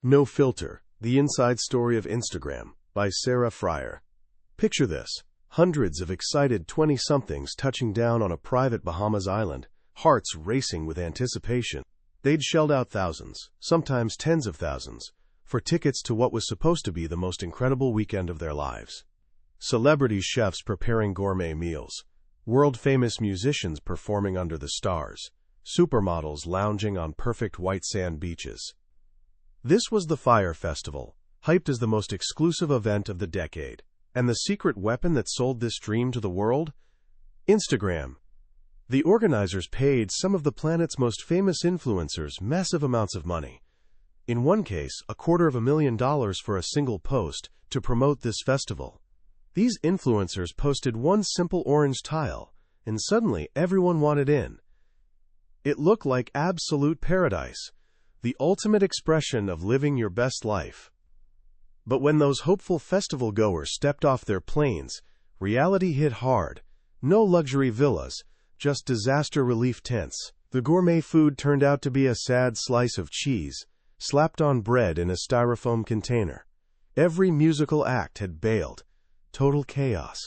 No Filter, The Inside Story of Instagram, by Sarah Fryer. Picture this: hundreds of excited 20-somethings touching down on a private Bahamas island, hearts racing with anticipation. They'd shelled out thousands, sometimes tens of thousands, for tickets to what was supposed to be the most incredible weekend of their lives. Celebrity chefs preparing gourmet meals, world-famous musicians performing under the stars, supermodels lounging on perfect white sand beaches. This was the Fyre Festival, hyped as the most exclusive event of the decade. And the secret weapon that sold this dream to the world? Instagram. The organizers paid some of the planet's most famous influencers massive amounts of money. In one case, $250,000 for a single post to promote this festival. These influencers posted one simple orange tile, and suddenly everyone wanted in. It looked like absolute paradise, the ultimate expression of living your best life. But when those hopeful festival goers stepped off their planes, reality hit hard. No luxury villas, just disaster relief tents. The gourmet food turned out to be a sad slice of cheese, slapped on bread in a styrofoam container. Every musical act had bailed. Total chaos.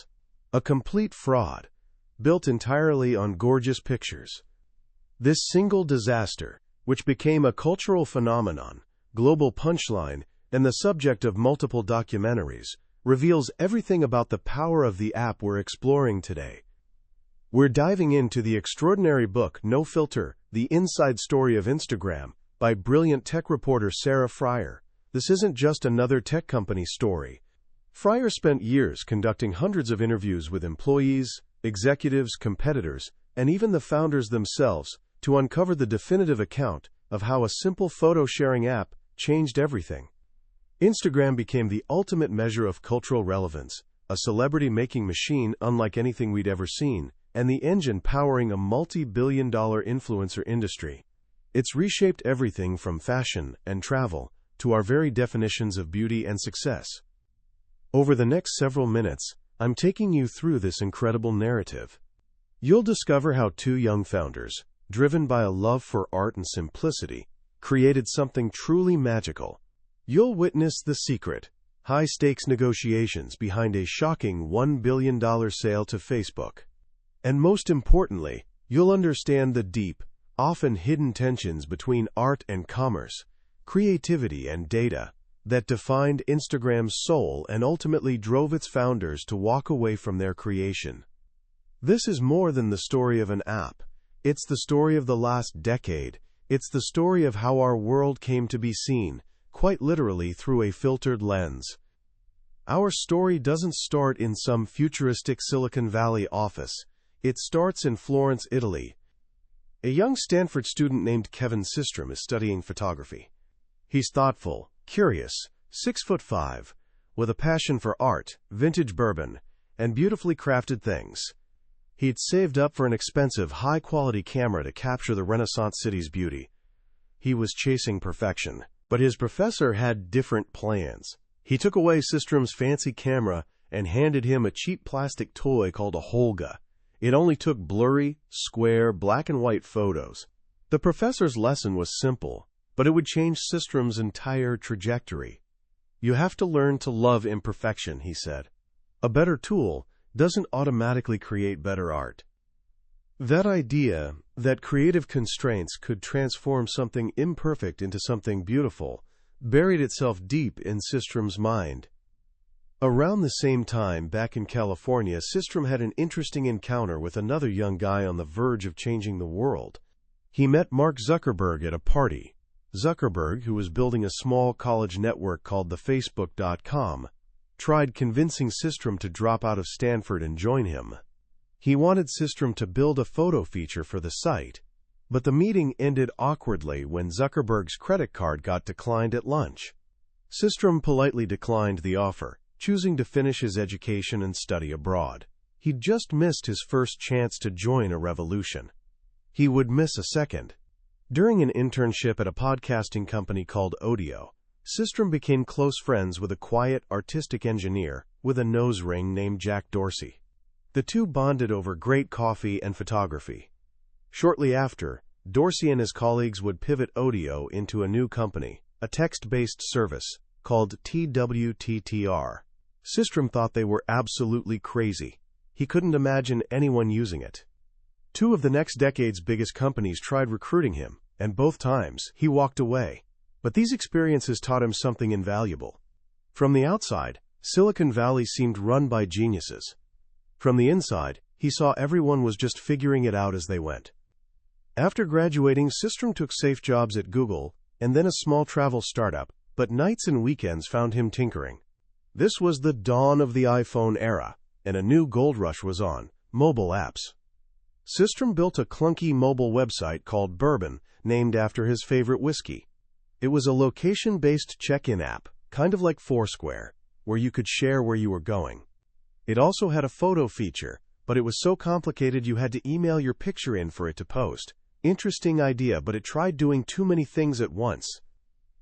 A complete fraud, built entirely on gorgeous pictures. This single disaster, which became a cultural phenomenon, global punchline, and the subject of multiple documentaries, reveals everything about the power of the app we're exploring today. We're diving into the extraordinary book No Filter, The Inside Story of Instagram, by brilliant tech reporter Sarah Fryer. This isn't just another tech company story. Fryer spent years conducting hundreds of interviews with employees, executives, competitors, and even the founders themselves to uncover the definitive account of how a simple photo-sharing app changed everything. Instagram became the ultimate measure of cultural relevance, a celebrity-making machine unlike anything we'd ever seen, and the engine powering a multi-billion-dollar influencer industry. It's reshaped everything from fashion and travel to our very definitions of beauty and success. Over the next several minutes, I'm taking you through this incredible narrative. You'll discover how two young founders, driven by a love for art and simplicity, created something truly magical. You'll witness the secret, high-stakes negotiations behind a shocking $1 billion sale to Facebook. And most importantly, you'll understand the deep, often hidden tensions between art and commerce, creativity and data, that defined Instagram's soul and ultimately drove its founders to walk away from their creation. This is more than the story of an app. It's the story of the last decade. It's the story of how our world came to be seen, quite literally through a filtered lens. Our story doesn't start in some futuristic Silicon Valley office. It starts in Florence, Italy. A young Stanford student named Kevin Systrom is studying photography. He's thoughtful, curious, 6'5", with a passion for art, vintage bourbon, and beautifully crafted things. He'd saved up for an expensive, high-quality camera to capture the Renaissance city's beauty. He was chasing perfection, but his professor had different plans. He took away Systrom's fancy camera and handed him a cheap plastic toy called a Holga. It only took blurry, square, black and white photos. The professor's lesson was simple, but it would change Systrom's entire trajectory. You have to learn to love imperfection, he said. A better tool doesn't automatically create better art. That idea, that creative constraints could transform something imperfect into something beautiful, buried itself deep in Systrom's mind. Around the same time, back in California, Systrom had an interesting encounter with another young guy on the verge of changing the world. He met Mark Zuckerberg at a party. Zuckerberg, who was building a small college network called the Facebook.com, tried convincing Systrom to drop out of Stanford and join him. He wanted Systrom to build a photo feature for the site, but the meeting ended awkwardly when Zuckerberg's credit card got declined at lunch. Systrom politely declined the offer, choosing to finish his education and study abroad. He'd just missed his first chance to join a revolution. He would miss a second. During an internship at a podcasting company called Audio, Systrom became close friends with a quiet, artistic engineer with a nose ring named Jack Dorsey. The two bonded over great coffee and photography. Shortly after, Dorsey and his colleagues would pivot Audio into a new company, a text-based service called TWTTR. Systrom thought they were absolutely crazy. He couldn't imagine anyone using it. Two of the next decade's biggest companies tried recruiting him, and both times he walked away. But these experiences taught him something invaluable. From the outside, Silicon Valley seemed run by geniuses. From the inside, he saw everyone was just figuring it out as they went. After graduating, Systrom took safe jobs at Google and then a small travel startup, but nights and weekends found him tinkering. This was the dawn of the iPhone era, and a new gold rush was on: mobile apps. Systrom built a clunky mobile website called Bourbon, named after his favorite whiskey. It was a location-based check-in app, kind of like Foursquare, where you could share where you were going. It also had a photo feature, but it was so complicated you had to email your picture in for it to post. Interesting idea, but it tried doing too many things at once.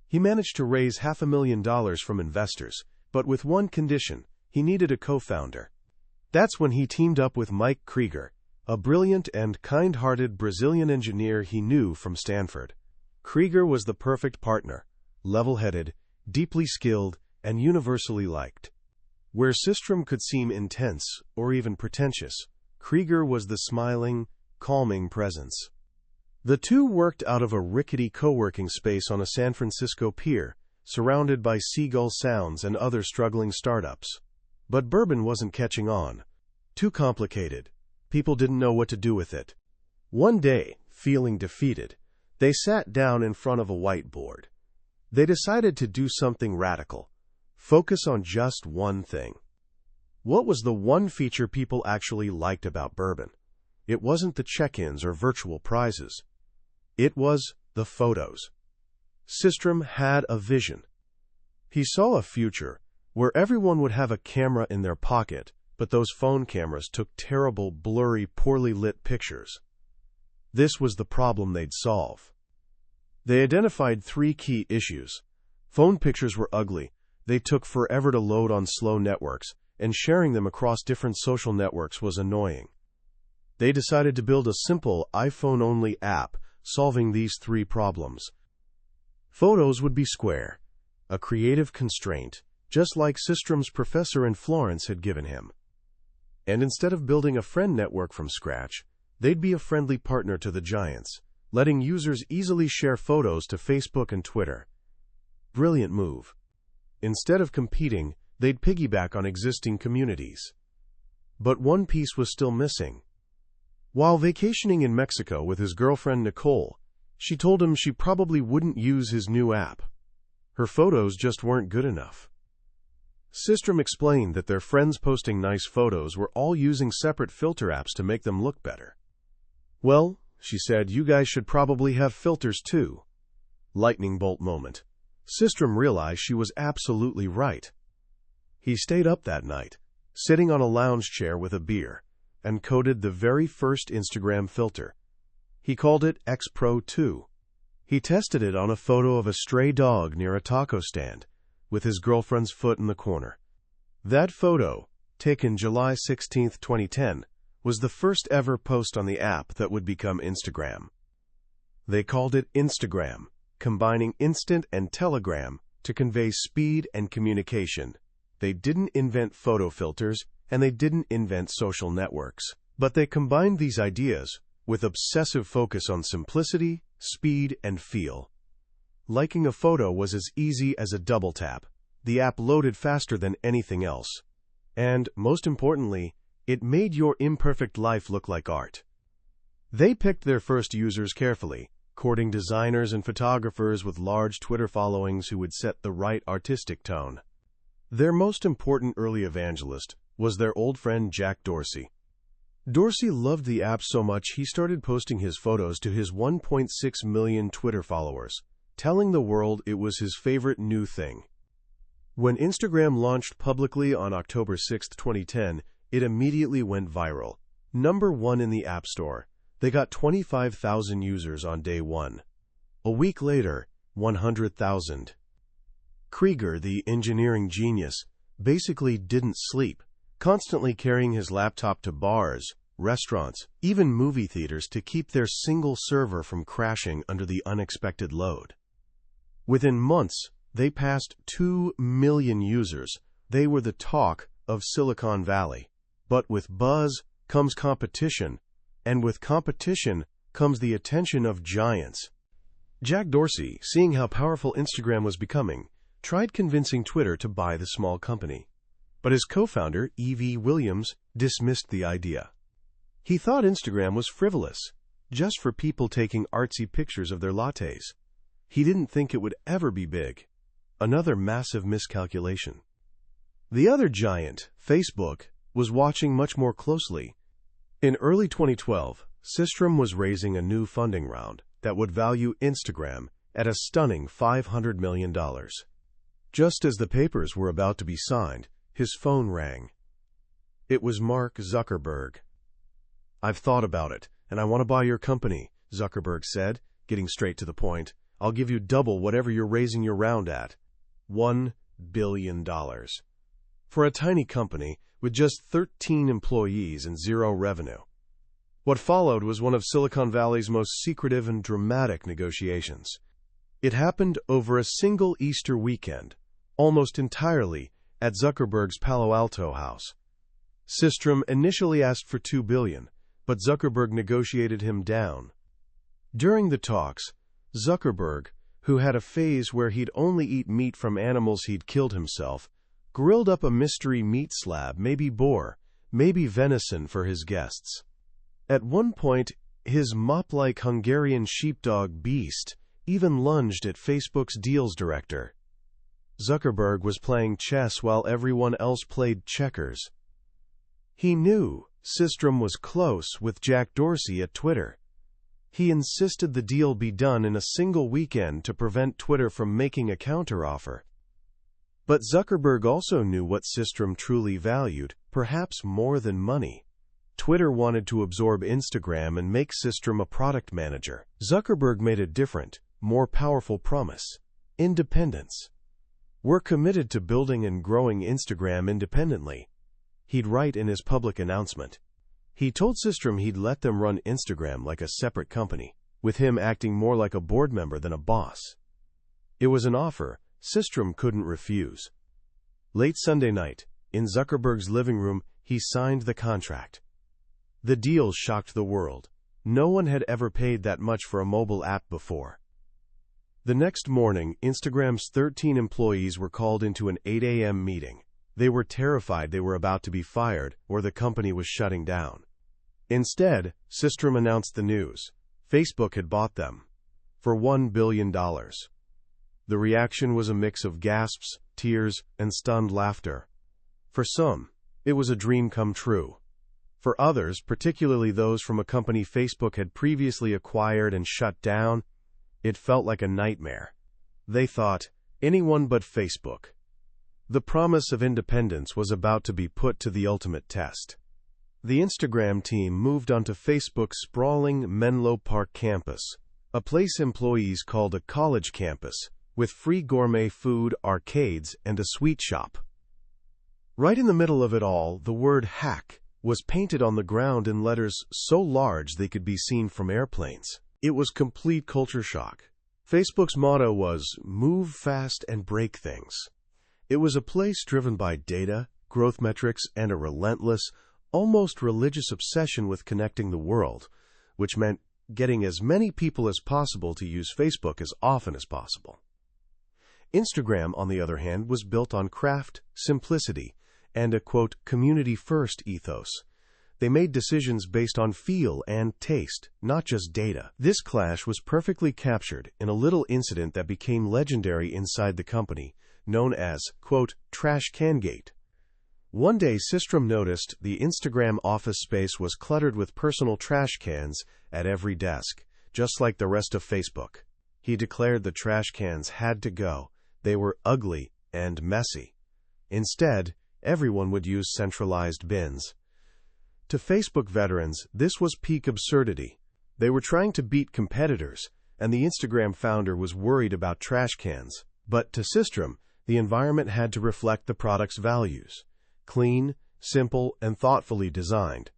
He managed to raise $500,000 from investors, but with one condition: he needed a co-founder. That's when he teamed up with Mike Krieger, a brilliant and kind-hearted Brazilian engineer he knew from Stanford. Krieger was the perfect partner: level-headed, deeply skilled, and universally liked. Where Systrom could seem intense or even pretentious, Krieger was the smiling, calming presence. The two worked out of a rickety co-working space on a San Francisco pier, surrounded by seagull sounds and other struggling startups. But Bourbon wasn't catching on. Too complicated. People didn't know what to do with it. One day, feeling defeated, they sat down in front of a whiteboard. They decided to do something radical. Focus on just one thing. What was the one feature people actually liked about Bourbon? It wasn't the check-ins or virtual prizes. It was the photos. Systrom had a vision. He saw a future where everyone would have a camera in their pocket, but those phone cameras took terrible, blurry, poorly lit pictures. This was the problem they'd solve. They identified 3 key issues. Phone pictures were ugly, they took forever to load on slow networks, and sharing them across different social networks was annoying. They decided to build a simple iPhone-only app solving these 3 problems. Photos would be square, a creative constraint, just like Systrom's professor in Florence had given him. And instead of building a friend network from scratch, they'd be a friendly partner to the giants, letting users easily share photos to Facebook and Twitter. Brilliant move. Instead of competing, they'd piggyback on existing communities. But one piece was still missing. While vacationing in Mexico with his girlfriend Nicole, she told him she probably wouldn't use his new app. Her photos just weren't good enough. Systrom explained that their friends posting nice photos were all using separate filter apps to make them look better. "Well," she said, "you guys should probably have filters too." Lightning bolt moment. Systrom realized she was absolutely right. He stayed up that night, sitting on a lounge chair with a beer, and coded the very first Instagram filter. He called it X Pro 2. He tested it on a photo of a stray dog near a taco stand, with his girlfriend's foot in the corner. That photo, taken July 16, 2010, was the first ever post on the app that would become Instagram. They called it Instagram, combining instant and telegram to convey speed and communication. They didn't invent photo filters, and they didn't invent social networks. But they combined these ideas with obsessive focus on simplicity, speed, and feel. Liking a photo was as easy as a double tap. The app loaded faster than anything else. And, most importantly, it made your imperfect life look like art. They picked their first users carefully, courting designers and photographers with large Twitter followings who would set the right artistic tone. Their most important early evangelist was their old friend Jack Dorsey. Dorsey loved the app so much he started posting his photos to his 1.6 million Twitter followers, telling the world it was his favorite new thing. When Instagram launched publicly on October 6, 2010, it immediately went viral. #1 in the App Store. They got 25,000 users on day 1. A week later, 100,000. Krieger, the engineering genius, basically didn't sleep, constantly carrying his laptop to bars, restaurants, even movie theaters to keep their single server from crashing under the unexpected load. Within months, they passed 2 million users. They were the talk of Silicon Valley. But with buzz comes competition, and with competition comes the attention of giants. Jack Dorsey, seeing how powerful Instagram was becoming, tried convincing Twitter to buy the small company. But his co-founder, E.V. Williams, dismissed the idea. He thought Instagram was frivolous, just for people taking artsy pictures of their lattes. He didn't think it would ever be big. Another massive miscalculation. The other giant, Facebook, was watching much more closely. In early 2012, Systrom was raising a new funding round that would value Instagram at a stunning $500 million. Just as the papers were about to be signed, his phone rang. It was Mark Zuckerberg. "I've thought about it, and I want to buy your company," Zuckerberg said, getting straight to the point. "I'll give you double whatever you're raising your round at. $1 billion. For a tiny company with just 13 employees and zero revenue. What followed was one of Silicon Valley's most secretive and dramatic negotiations. It happened over a single Easter weekend, almost entirely at Zuckerberg's Palo Alto house. Systrom initially asked for $2 billion, but Zuckerberg negotiated him down. During the talks, Zuckerberg, who had a phase where he'd only eat meat from animals he'd killed himself, grilled up a mystery meat slab, maybe boar, maybe venison, for his guests. At one point, his mop-like Hungarian sheepdog Beast even lunged at Facebook's deals director. Zuckerberg was playing chess while everyone else played checkers. He knew Systrom was close with Jack Dorsey at Twitter. He insisted the deal be done in a single weekend to prevent Twitter from making a counteroffer. But Zuckerberg also knew what Systrom truly valued, perhaps more than money. Twitter wanted to absorb Instagram and make Systrom a product manager. Zuckerberg made a different, more powerful promise: independence. "We're committed to building and growing Instagram independently," he'd write in his public announcement. He told Systrom he'd let them run Instagram like a separate company, with him acting more like a board member than a boss. It was an offer Systrom couldn't refuse. Late Sunday night, in Zuckerberg's living room, he signed the contract. The deal shocked the world. No one had ever paid that much for a mobile app before. The next morning, Instagram's 13 employees were called into an 8 a.m. meeting. They were terrified they were about to be fired or the company was shutting down. Instead, Systrom announced the news. Facebook had bought them for $1 billion. The reaction was a mix of gasps, tears, and stunned laughter. For some, it was a dream come true. For others, particularly those from a company Facebook had previously acquired and shut down, it felt like a nightmare. They thought, anyone but Facebook. The promise of independence was about to be put to the ultimate test. The Instagram team moved onto Facebook's sprawling Menlo Park campus, a place employees called a college campus, with free gourmet food, arcades, and a sweet shop. Right in the middle of it all, the word hack was painted on the ground in letters so large they could be seen from airplanes. It was complete culture shock. Facebook's motto was, "Move fast and break things." It was a place driven by data, growth metrics, and a relentless, almost religious obsession with connecting the world, which meant getting as many people as possible to use Facebook as often as possible. Instagram, on the other hand, was built on craft, simplicity, and a, quote, community-first ethos. They made decisions based on feel and taste, not just data. This clash was perfectly captured in a little incident that became legendary inside the company, known as, quote, Trash Can Gate. One day, Systrom noticed the Instagram office space was cluttered with personal trash cans at every desk, just like the rest of Facebook. He declared the trash cans had to go. They were ugly and messy. Instead, everyone would use centralized bins. To Facebook veterans, this was peak absurdity. They were trying to beat competitors, and the Instagram founder was worried about trash cans. But to Systrom, the environment had to reflect the product's values: clean, simple, and thoughtfully designed.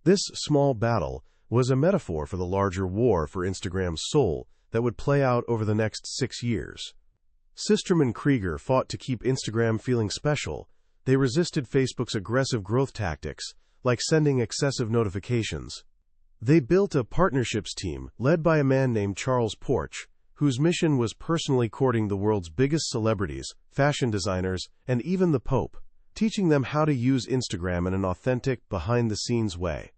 This small battle was a metaphor for the larger war for Instagram's soul that would play out over the next 6 years. Systrom and Krieger fought to keep Instagram feeling special. They resisted Facebook's aggressive growth tactics, like sending excessive notifications. They built a partnerships team led by a man named Charles Porch, whose mission was personally courting the world's biggest celebrities, fashion designers, and even the Pope, teaching them how to use Instagram in an authentic, behind-the-scenes way.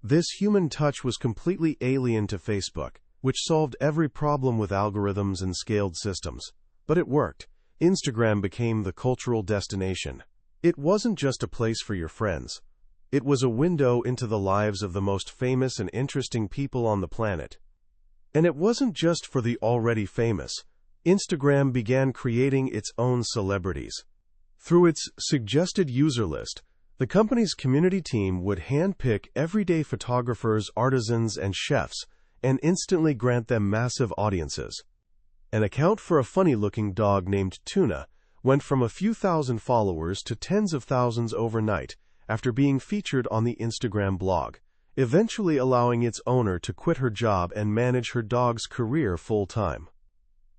This human touch was completely alien to Facebook, which solved every problem with algorithms and scaled systems. But it worked. Instagram became the cultural destination. It wasn't just a place for your friends. It was a window into the lives of the most famous and interesting people on the planet. And it wasn't just for the already famous. Instagram began creating its own celebrities. Through its suggested user list, the company's community team would handpick everyday photographers, artisans, and chefs, and instantly grant them massive audiences. An account for a funny-looking dog named Tuna went from a few thousand followers to tens of thousands overnight after being featured on the Instagram blog, eventually allowing its owner to quit her job and manage her dog's career full-time.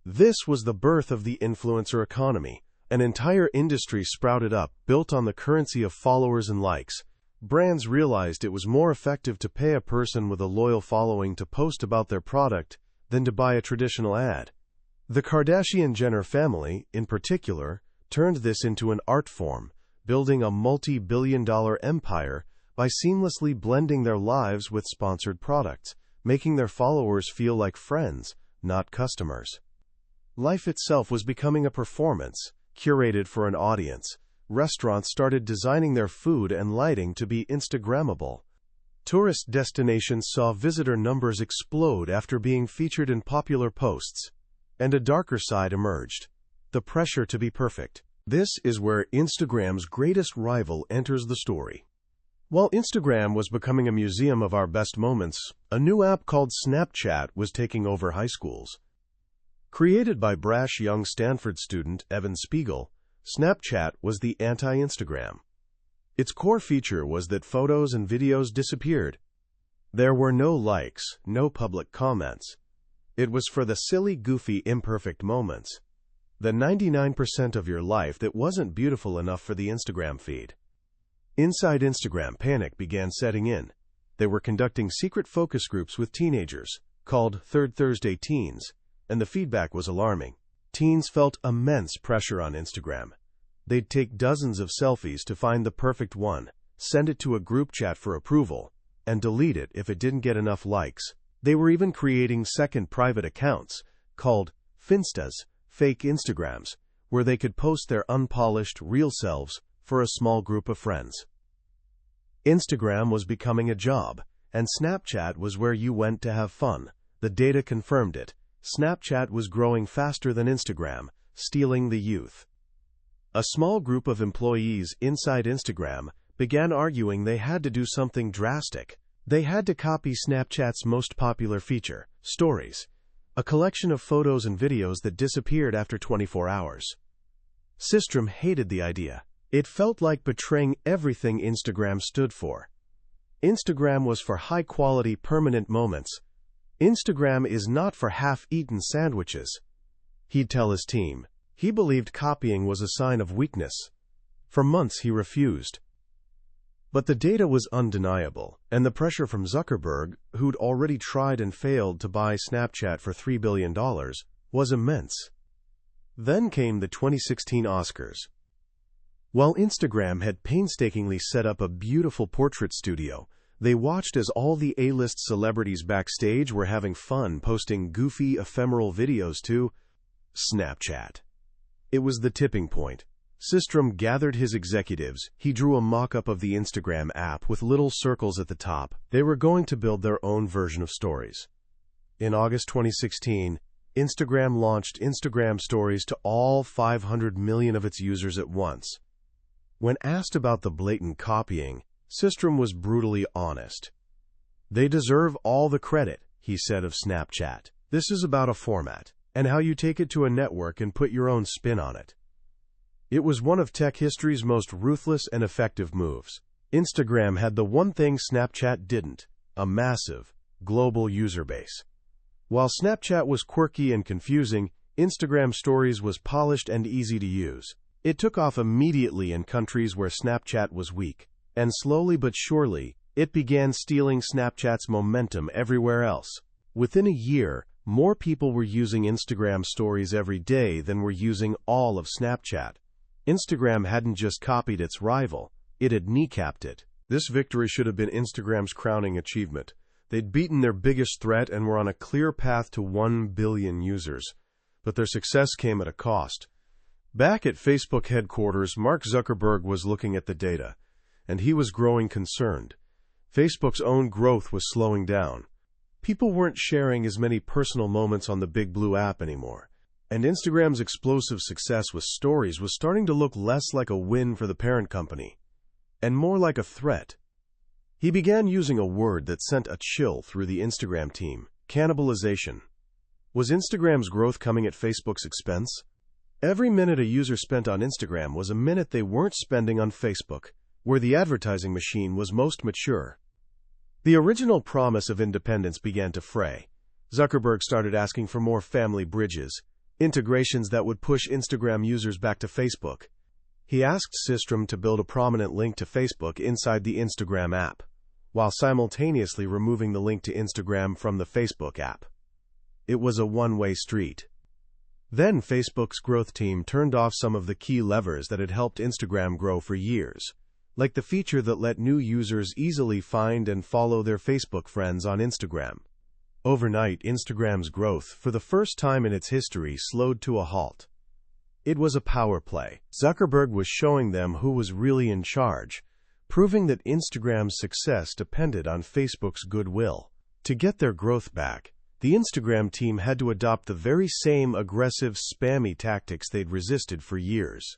This was the birth of the influencer economy. An entire industry sprouted up, built on the currency of followers and likes. Brands realized it was more effective to pay a person with a loyal following to post about their product than to buy a traditional ad. The Kardashian-Jenner family, in particular, turned this into an art form, building a multi-billion-dollar empire by seamlessly blending their lives with sponsored products, making their followers feel like friends, not customers. Life itself was becoming a performance, curated for an audience. Restaurants started designing their food and lighting to be Instagrammable. Tourist destinations saw visitor numbers explode after being featured in popular posts. And a darker side emerged: the pressure to be perfect. This is where Instagram's greatest rival enters the story. While Instagram was becoming a museum of our best moments, a new app called Snapchat was taking over high schools. Created by brash young Stanford student Evan Spiegel, Snapchat was the anti-Instagram. Its core feature was that photos and videos disappeared. There were no likes, no public comments. It was for the silly, goofy, imperfect moments. The 99% of your life that wasn't beautiful enough for the Instagram feed. Inside Instagram, panic began setting in. They were conducting secret focus groups with teenagers, called Third Thursday Teens, and the feedback was alarming. Teens felt immense pressure on Instagram. They'd take dozens of selfies to find the perfect one, send it to a group chat for approval, and delete it if it didn't get enough likes. They were even creating second private accounts, called Finstas, fake Instagrams, where they could post their unpolished, real selves for a small group of friends. Instagram was becoming a job, and Snapchat was where you went to have fun. The data confirmed it. Snapchat was growing faster than Instagram, stealing the youth. A small group of employees inside Instagram began arguing they had to do something drastic. They had to copy Snapchat's most popular feature, Stories, a collection of photos and videos that disappeared after 24 hours. Systrom hated the idea. It felt like betraying everything Instagram stood for. Instagram was for high-quality, permanent moments. Instagram is not for half-eaten sandwiches. He'd tell his team. He believed copying was a sign of weakness. For months he refused. But the data was undeniable, and the pressure from Zuckerberg, who'd already tried and failed to buy Snapchat for $3 billion, was immense. Then came the 2016 Oscars. While Instagram had painstakingly set up a beautiful portrait studio, they watched as all the A-list celebrities backstage were having fun posting goofy, ephemeral videos to Snapchat. It was the tipping point. Systrom gathered his executives. He drew a mock-up of the Instagram app with little circles at the top. They were going to build their own version of Stories. In August 2016, Instagram launched Instagram Stories to all 500 million of its users at once. When asked about the blatant copying, Systrom was brutally honest. "They deserve all the credit," he said of Snapchat. "This is about a format, and how you take it to a network and put your own spin on it." It was one of tech history's most ruthless and effective moves. Instagram had the one thing Snapchat didn't: a massive, global user base. While Snapchat was quirky and confusing, Instagram Stories was polished and easy to use. It took off immediately in countries where Snapchat was weak, and slowly but surely, it began stealing Snapchat's momentum everywhere else. Within a year, more people were using Instagram Stories every day than were using all of Snapchat. Instagram hadn't just copied its rival, it had kneecapped it. This victory should have been Instagram's crowning achievement. They'd beaten their biggest threat and were on a clear path to 1 billion users. But their success came at a cost. Back at Facebook headquarters, Mark Zuckerberg was looking at the data, and he was growing concerned. Facebook's own growth was slowing down. People weren't sharing as many personal moments on the Big Blue app anymore, and Instagram's explosive success with Stories was starting to look less like a win for the parent company, and more like a threat. He began using a word that sent a chill through the Instagram team: cannibalization. Was Instagram's growth coming at Facebook's expense? Every minute a user spent on Instagram was a minute they weren't spending on Facebook, where the advertising machine was most mature. The original promise of independence began to fray. Zuckerberg started asking for more family bridges, integrations that would push Instagram users back to Facebook. He asked Systrom to build a prominent link to Facebook inside the Instagram app, while simultaneously removing the link to Instagram from the Facebook app. It was a one-way street. Then Facebook's growth team turned off some of the key levers that had helped Instagram grow for years, like the feature that let new users easily find and follow their Facebook friends on Instagram. Overnight, Instagram's growth, for the first time in its history, slowed to a halt. It was a power play. Zuckerberg was showing them who was really in charge, proving that Instagram's success depended on Facebook's goodwill. To get their growth back, the Instagram team had to adopt the very same aggressive, spammy tactics they'd resisted for years.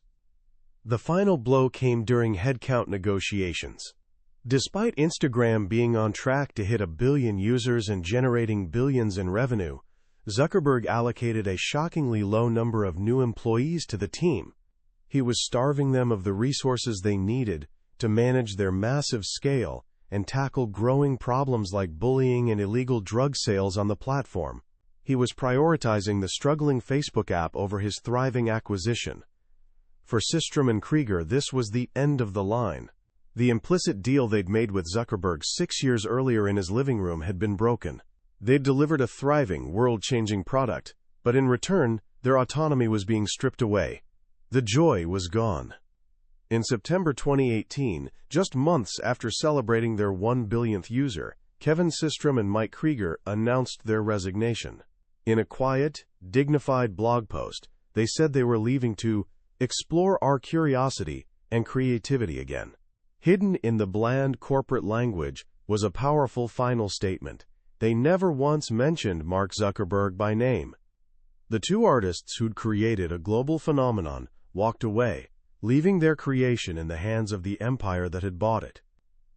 The final blow came during headcount negotiations. Despite Instagram being on track to hit 1 billion users and generating billions in revenue, Zuckerberg allocated a shockingly low number of new employees to the team. He was starving them of the resources they needed to manage their massive scale and tackle growing problems like bullying and illegal drug sales on the platform. He was prioritizing the struggling Facebook app over his thriving acquisition. For Systrom and Krieger, this was the end of the line. The implicit deal they'd made with Zuckerberg 6 years earlier in his living room had been broken. They'd delivered a thriving, world-changing product, but in return, their autonomy was being stripped away. The joy was gone. In September 2018, just months after celebrating their 1 billionth user, Kevin Systrom and Mike Krieger announced their resignation. In a quiet, dignified blog post, they said they were leaving to explore our curiosity and creativity again. Hidden in the bland corporate language was a powerful final statement. They never once mentioned Mark Zuckerberg by name. The two artists who'd created a global phenomenon walked away, leaving their creation in the hands of the empire that had bought it.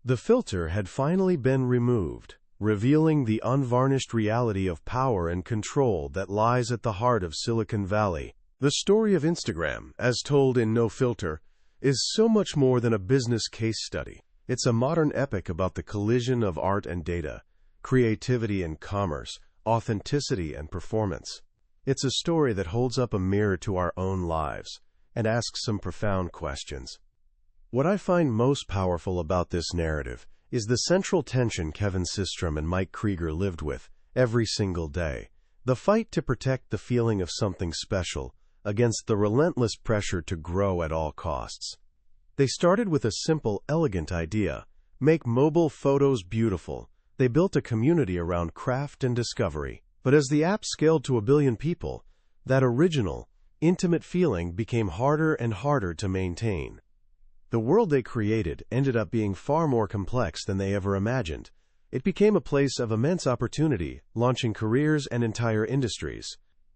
The filter had finally been removed, revealing the unvarnished reality of power and control that lies at the heart of Silicon Valley. The story of Instagram, as told in No Filter, is so much more than a business case study. It's a modern epic about the collision of art and data, creativity and commerce, authenticity and performance. It's a story that holds up a mirror to our own lives and asks some profound questions. What I find most powerful about this narrative is the central tension Kevin Systrom and Mike Krieger lived with every single day. The fight to protect the feeling of something special against the relentless pressure to grow at all costs. They started with a simple, elegant idea: make mobile photos beautiful. They built a community around craft and discovery. But as the app scaled to 1 billion people, that original, intimate feeling became harder and harder to maintain. The world they created ended up being far more complex than they ever imagined. It became a place of immense opportunity, launching careers and entire industries.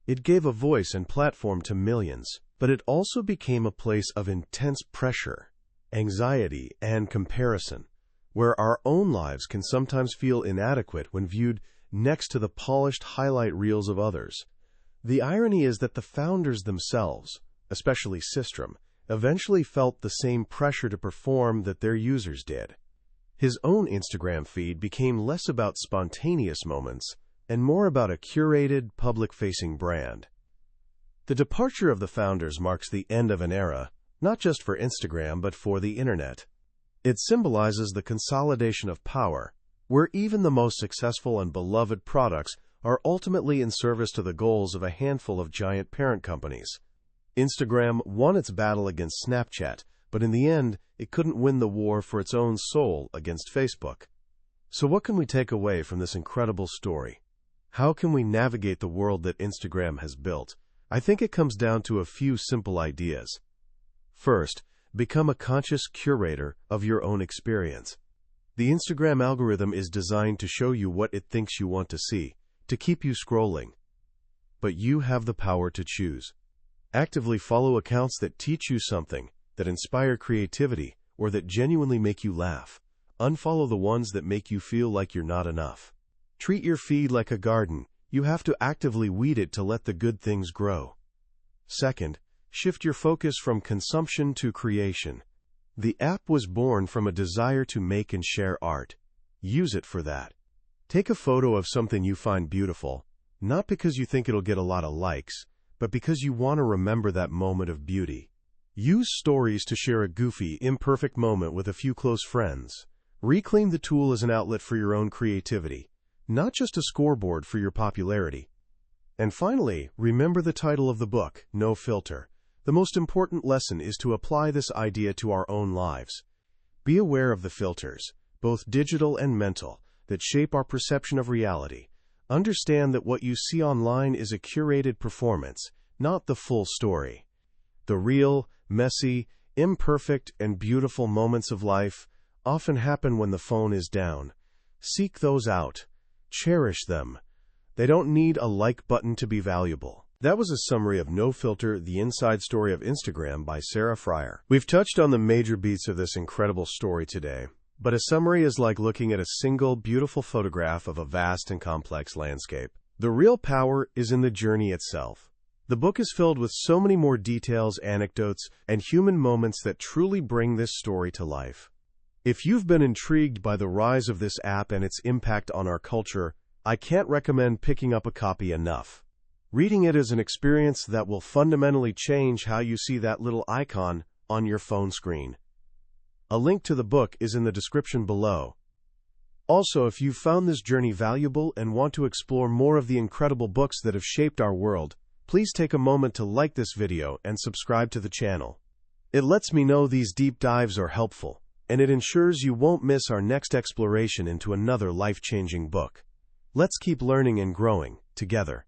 It gave a voice and platform to millions, but it also became a place of intense pressure, anxiety, and comparison, where our own lives can sometimes feel inadequate when viewed next to the polished highlight reels of others. The irony is that the founders themselves, especially Systrom, eventually felt the same pressure to perform that their users did. His own Instagram feed became less about spontaneous moments and more about a curated, public-facing brand. The departure of the founders marks the end of an era, not just for Instagram but for the Internet. It symbolizes the consolidation of power, where even the most successful and beloved products are ultimately in service to the goals of a handful of giant parent companies. Instagram won its battle against Snapchat, but in the end, it couldn't win the war for its own soul against Facebook. So what can we take away from this incredible story? How can we navigate the world that Instagram has built? I think it comes down to a few simple ideas. First, become a conscious curator of your own experience. The Instagram algorithm is designed to show you what it thinks you want to see, to keep you scrolling. But you have the power to choose. Actively follow accounts that teach you something, that inspire creativity, or that genuinely make you laugh. Unfollow the ones that make you feel like you're not enough. Treat your feed like a garden. You have to actively weed it to let the good things grow. Second, shift your focus from consumption to creation. The app was born from a desire to make and share art. Use it for that. Take a photo of something you find beautiful, not because you think it'll get a lot of likes, but because you want to remember that moment of beauty. Use stories to share a goofy, imperfect moment with a few close friends. Reclaim the tool as an outlet for your own creativity, not just a scoreboard for your popularity. And finally, remember the title of the book, No Filter. The most important lesson is to apply this idea to our own lives. Be aware of the filters, both digital and mental, that shape our perception of reality. Understand that what you see online is a curated performance, not the full story. The real, messy, imperfect, and beautiful moments of life often happen when the phone is down. Seek those out. Cherish them. They don't need a like button to be valuable. That was a summary of No Filter, The Inside Story of Instagram by Sarah Fryer. We've touched on the major beats of this incredible story today, but a summary is like looking at a single, beautiful photograph of a vast and complex landscape. The real power is in the journey itself. The book is filled with so many more details, anecdotes, and human moments that truly bring this story to life. If you've been intrigued by the rise of this app and its impact on our culture, I can't recommend picking up a copy enough. Reading it is an experience that will fundamentally change how you see that little icon on your phone screen. A link to the book is in the description below. Also, if you've found this journey valuable and want to explore more of the incredible books that have shaped our world, please take a moment to like this video and subscribe to the channel. It lets me know these deep dives are helpful, and it ensures you won't miss our next exploration into another life-changing book. Let's keep learning and growing together.